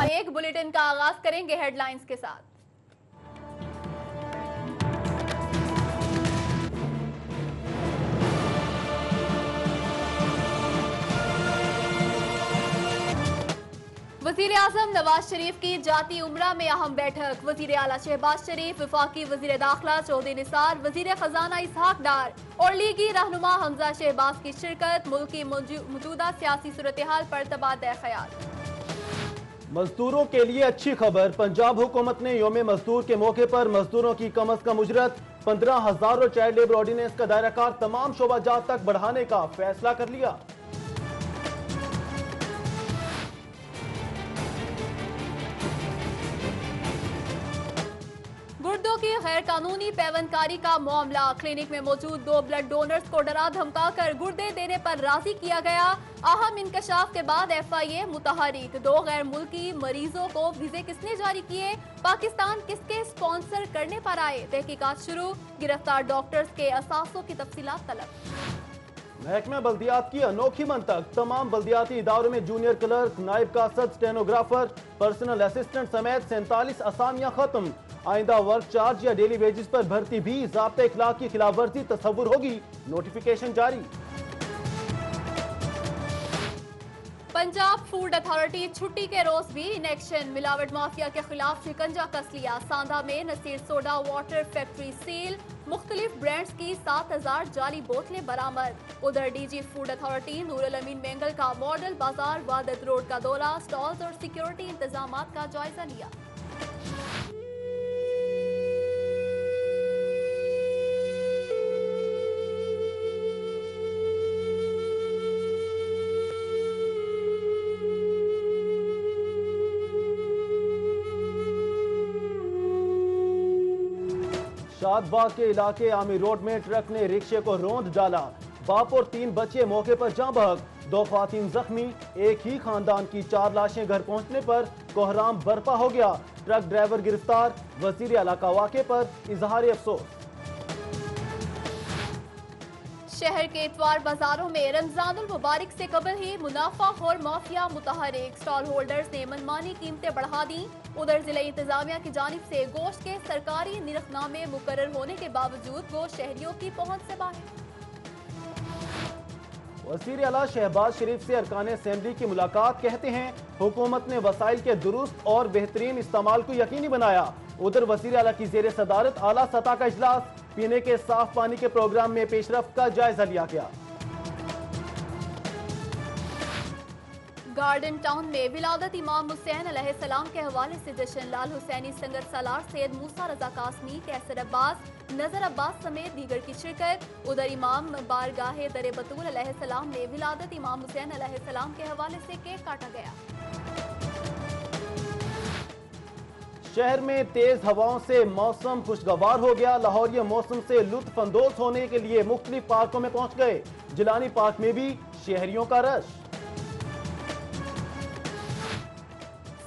ایک بلیٹن کا آغاز کریں گے ہیڈ لائنز کے ساتھ۔ وزیر اعظم نواز شریف کی جاتی عمرہ میں اہم بیٹھک، وزیر اعلیٰ شہباز شریف، وفاقی وزیر داخلہ چودھری نثار، وزیر خزانہ اسحاق ڈار اور لیگی رہنما حمزہ شہباز کی شرکت، ملک کی موجودہ سیاسی صورتحال پر تبادلہ خیال۔ مزدوروں کے لیے اچھی خبر، پنجاب حکومت نے یوم مزدور کے موقع پر مزدوروں کی کم از کم اجرت 15,000 اور چائلڈ لیبر آرڈیننس کا دائرہ کار تمام شعبہ جات تک بڑھانے کا فیصلہ کر لیا۔ گردوں کی غیر قانونی پیوند کاری کا معاملہ، کلینک میں موجود 2 بلڈ ڈونرز کو ڈرا دھمکا کر گردے دینے پر راضی کیا گیا۔ اہم انکشاف کے بعد FIA متحرک، 2 غیر ملکی مریضوں کو ویزے کس نے جاری کیے، پاکستان کس کے سپانسر کرنے پر آئے، تحقیقات شروع، گرفتار ڈاکٹرز کے اثاثوں کی تفصیلات طلب۔ محکمہ بلدیات کی انوکھی منطق، تمام بلدیاتی اداروں میں جونیئر کلرک، نائب کاسد، سٹینوگرافر، پرسنل اسسٹنٹ سمیت 47 اسامیاں ختم۔ آئندہ ورک چارج یا ڈیلی ویجز پر بھرتی بھی ضابطہ اخلاق کی خلاف ورزی تصور ہوگی، نوٹیفیکیشن جاری۔ پنجاب فوڈ اتھارٹی چھٹی کے روز بھی ان ایکشن، ملاوٹ مافیا کے خلاف شکنجہ کس لیا، ساندھا میں Naseer soda water factory seal, مختلف برانڈز کی 7,000 جعلی بوتلیں برآمد۔ ادھر DG food authority Noor ul Amin Mengal کا ماڈل بازار وحدت روڈ کا دورہ، سٹالز اور سیکیورٹی انتظامات کا جائزہ لیا۔ شاد باغ کے علاقے عامر روڈ میں ٹرک نے رکشے کو روند ڈالا، باپ اور 3 بچے موقع پر جاں بحق، 2 خواتین زخمی، ایک ہی خاندان کی 4 لاشیں گھر پہنچنے پر کوہرام برپا ہو گیا، ٹرک ڈرائیور گرفتار، وزیر اعلیٰ کا واقعے پر اظہار افسوس۔ شہر کے اتوار بازاروں میں رمضان المبارک سے قبل ہی منافع خور مافیا متحرک، سٹال ہولڈرز نے منمانی قیمتیں بڑھا دیں۔ ادھر ضلع انتظامیہ کی جانب سے گوشت کے سرکاری نرخ نامے مقرر ہونے کے باوجود گوشت شہریوں کی پہنچ سے باہر۔ وزیر اعلیٰ شہباز شریف سے ارکان اسمبلی کی ملاقات، کہتے ہیں حکومت نے وسائل کے درست اور بہترین استعمال کو یقینی بنایا۔ ادھر وزیر اعلیٰ کی زیر صدارت اعلیٰ سطح کا اجلاس، پینے کے صاف پانی کے پروگرام میں پیش رفت کا جائزہ لیا گیا۔ گارڈن ٹاؤن میں ولادت امام حسین علیہ السلام کے حوالے سے جشن، لال حسینی سنگر سالار سید موسیٰ رضا قاسمی، کیسر عباس، نظر عباس سمیت دیگر کی شرکت۔ ادھر امام بارگاہ در بطول علیہ السلام میں ولادت امام حسین علیہ السلام کے حوالے سے کیک کاٹا گیا۔ شہر میں تیز ہواؤں سے موسم خوشگوار ہو گیا، لاہوریے موسم سے لطف اندوز ہونے کے لیے مختلف پارکوں میں پہنچ گئے، جیلانی پارک میں بھی شہریوں کا رش۔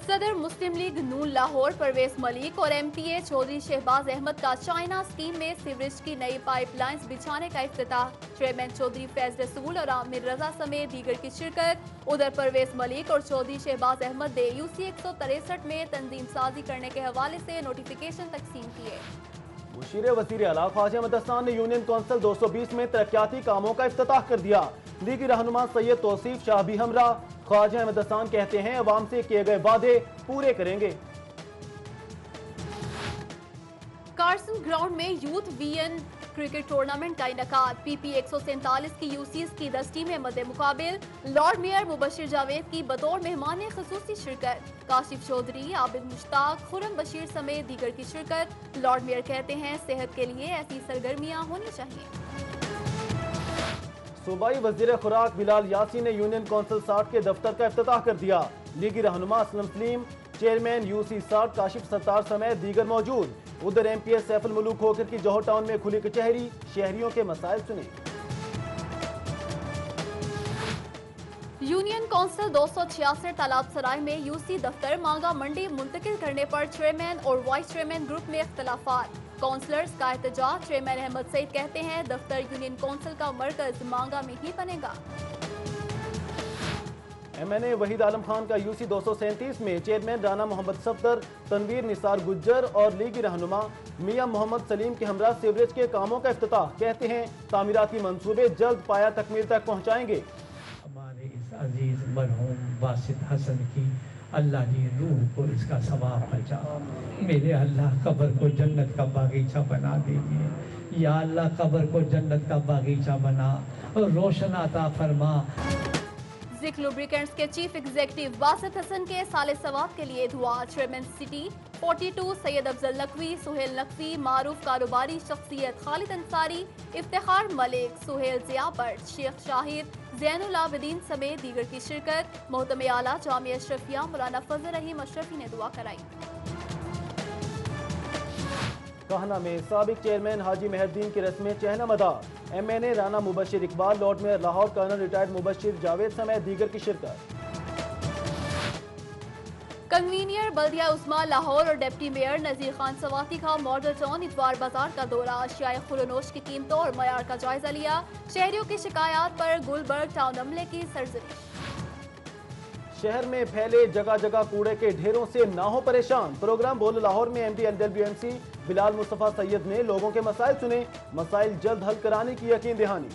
صدر مسلم لیگ نون لاہور پرویز ملک اور MPA چودھری شہباز احمد کا چائنا اسکیم میں سیوریج کی نئی پائپ لائنز بچھانے کا افتتاح، چیئرمین چودھری فیض رسول اور عامر رضا سمیت دیگر کی شرکت۔ ادھر پرویز ملک اور چودھری شہباز احمد نے UC 163 میں تنظیم سازی کرنے کے حوالے سے نوٹیفیکیشن تقسیم کیے۔ مشیر وزیر اعلیٰ خواجہ احمد حسان نے یونین کونسل 220 میں ترقیاتی کاموں کا افتتاح کر دیا، لیگی رہنما سید توصیف شاہ بھی ہمراہ۔ خواجہ احمد حسان کہتے ہیں عوام سے کیے گئے وعدے پورے کریں گے۔ کارسن گراؤنڈ میں یوتھ VN کرکٹ ٹورنامنٹ کا انعقاد، PP 147 کی UCs کی 10 ٹیمیں مد مقابل، لارڈ میئر مبشر جاوید کی بطور مہمان خصوصی شرکت، کاشف چودھری، عابد مشتاق، خرم بشیر سمیت دیگر کی شرکت۔ لارڈ میئر کہتے ہیں صحت کے لیے ایسی سرگرمیاں ہونی چاہیے۔ صوبائی وزیر خوراک بلال یاسین نے یونین کونسل 60 کے دفتر کا افتتاح کر دیا، لیگی رہنما اسلم سلیم، چیئرمین UC 60 کاشف ستار سمیت دیگر موجود۔ ادھر MPS سیف الملوک کھوکھر کی جوہر ٹاؤن میں کھلی کچہری، شہریوں کے مسائل سنے۔ یونین کونسل 266 تالاب سرائے میں UC دفتر مانگا منڈی منتقل کرنے پر چیئرمین اور وائس چیئرمین گروپ میں اختلافات، کونسلرز کا احتجاج، چیئرمین احمد سعید کہتے ہیں دفتر یونین کونسل کا مرکز مانگا میں ہی بنے گا۔ MNA وحید عالم خان کا UC 237 میں چیئرمین رانا محمد صفدر، تنویر نثار گجر اور لیگی رہنما میاں محمد سلیم کے ہمراہ سیوریج کے کاموں کا افتتاح، کہتے ہیں تعمیراتی منصوبے جلد پایا تکمیل تک پہنچائیں گے۔ ہمارے اس عزیز مرحوم باسط حسن کی اللہ کی روح کو اس کا ثواب بچا، میرے اللہ قبر کو جنت کا باغیچہ بنا دیجیے، یا اللہ قبر کو جنت کا باغیچہ بنا اور روشن عطا فرما۔ ذکر لوبریکینٹس کے چیف ایگزیکٹو باسط حسن کے سال ثواب کے لیے دعا۔ چیئرمین سٹی 42 سید افضل نقوی، سہیل نقوی، معروف کاروباری شخصیت خالد انصاری، افتخار ملک، سہیل ضیاء بٹ، شیخ شاہد، زین العابدین سمیت دیگر کی شرکت۔ محتم اعلیٰ جامعہ اشرفیہ مولانا فضل رحیم اشرفی نے دعا کرائی۔ کہنا میں سابق چیئرمین حاجی مہردین کی رسم چہنا مدار، MNA Rana Mubashir Iqbal, lord mayor Lahore colonel retired Mubashir Javed سمیت دیگر کی شرکت۔ کنوینئر بلدیہ عظمیٰ لاہور اور ڈپٹی میئر نذیر خان سواتی کا ماڈل ٹاؤن اتوار بازار کا دورہ، اشیاء خورونوش کی قیمتوں اور معیار کا جائزہ لیا۔ شہریوں کی شکایات پر گلبرگ ٹاؤن عملے کی سرزنش۔ شہر میں پھیلے جگہ جگہ کوڑے کے ڈھیروں سے نہ ہو پریشان، پروگرام بول لاہور میں MD LWMC بلال مصطفیٰ سید نے لوگوں کے مسائل سنے، مسائل جلد حل کرانے کی یقین دہانی۔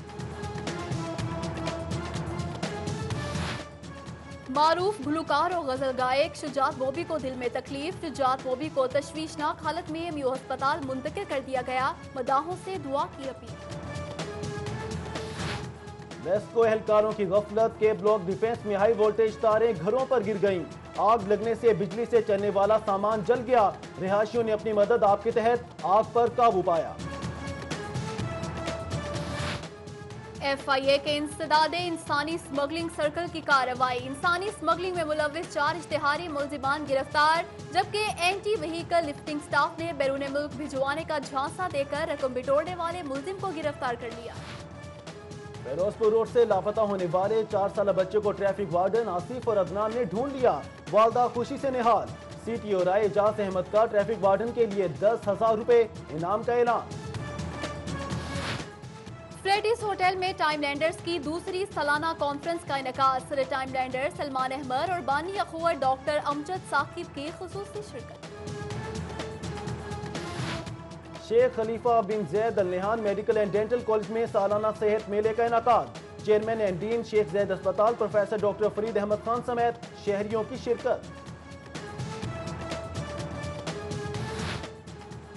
معروف گلوکار اور غزل گائک شجاعت بوبی کو دل میں تکلیف، شجاعت بوبی کو تشویشناک حالت میں میو ہسپتال منتقل کر دیا گیا، مداحوں سے دعا کی اپیل۔ ویسکو اہلکاروں کی غفلت کے بلاک ڈیفنس میں ہائی وولٹیج تاریں گھروں پر گر گئیں، آگ لگنے سے بجلی سے چلنے والا سامان جل گیا، رہائشیوں نے اپنی مدد آپ کے تحت آگ پر قابو پایا۔ FIA کے انسداد انسانی اسمگلنگ سرکل کی کارروائی، انسانی اسمگلنگ میں ملوث 4 اشتہاری ملزمان گرفتار، جبکہ اینٹی وہیکل لفٹنگ سٹاف نے بیرون ملک بھجوانے کا جھانسا دے کر رقم بٹورنے والے ملزم کو گرفتار کر لیا۔ فیروز پور روڈ سے لاپتہ ہونے والے 4 سالہ بچے کو ٹریفک وارڈن آصف اور عدنان نے ڈھونڈ لیا، والدہ خوشی سے نہال۔ CTO رائے اعجاز احمد کا ٹریفک وارڈن کے لیے 10,000 روپے انعام کا اعلان۔ فریڈیز ہوٹل میں ٹائم لینڈرز کی دوسری سالانہ کانفرنس کا انعقاد، صدر ٹائم لینڈر سلمان احمد اور بانی اخوت ڈاکٹر امجد ثاقب کی خصوصی شرکت۔ شیخ خلیفہ بن زید ال نہیان میڈیکل اینڈ ڈینٹل کالج میں سالانہ صحت میلے کا انعقاد، چیئرمین اینڈ ڈین شیخ زید اسپتال پروفیسر ڈاکٹر فرید احمد خان سمیت شہریوں کی شرکت۔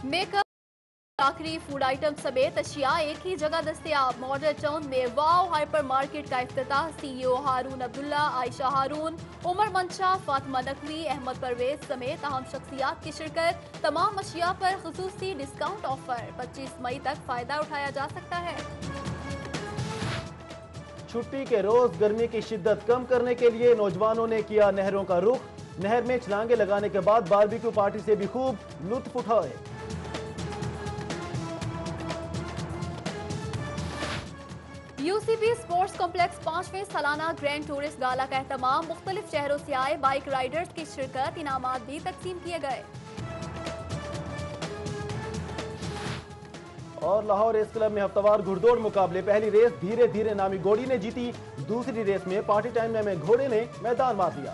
میک اپ، آخری فوڈ آئٹم سمیت اشیاء ایک ہی جگہ دستیاب، ماڈل ٹاؤن میں واو ہائپر مارکیٹ کا افتتاح، CEO ہارون عبداللہ، عائشہ ہارون، عمر منشا، فاطمہ نقوی، احمد پرویز سمیت اہم شخصیات کی شرکت۔ تمام اشیاء پر خصوصی ڈسکاؤنٹ آفر، 25 مئی تک فائدہ اٹھایا جا سکتا ہے۔ چھٹی کے روز گرمی کی شدت کم کرنے کے لیے نوجوانوں نے کیا نہروں کا رخ، نہر میں چھلانگیں لگانے کے بعد باربیکیو پارٹی سے بھی خوب لطف اٹھائے۔ UCB اسپورٹس کمپلیکس 5ویں سالانہ گرینڈ ٹورسٹ گالا کا اہتمام، مختلف شہروں سے آئے بائک رائیڈرز کی شرکت، انعامات بھی تقسیم کیے گئے۔ اور لاہور ریس کلب میں ہفتہ وار گھڑدوڑ مقابلے، پہلی ریس دھیرے دھیرے نامی گھوڑی نے جیتی، دوسری ریس میں پارٹی ٹائم میں گھوڑے نے میدان مار دیا۔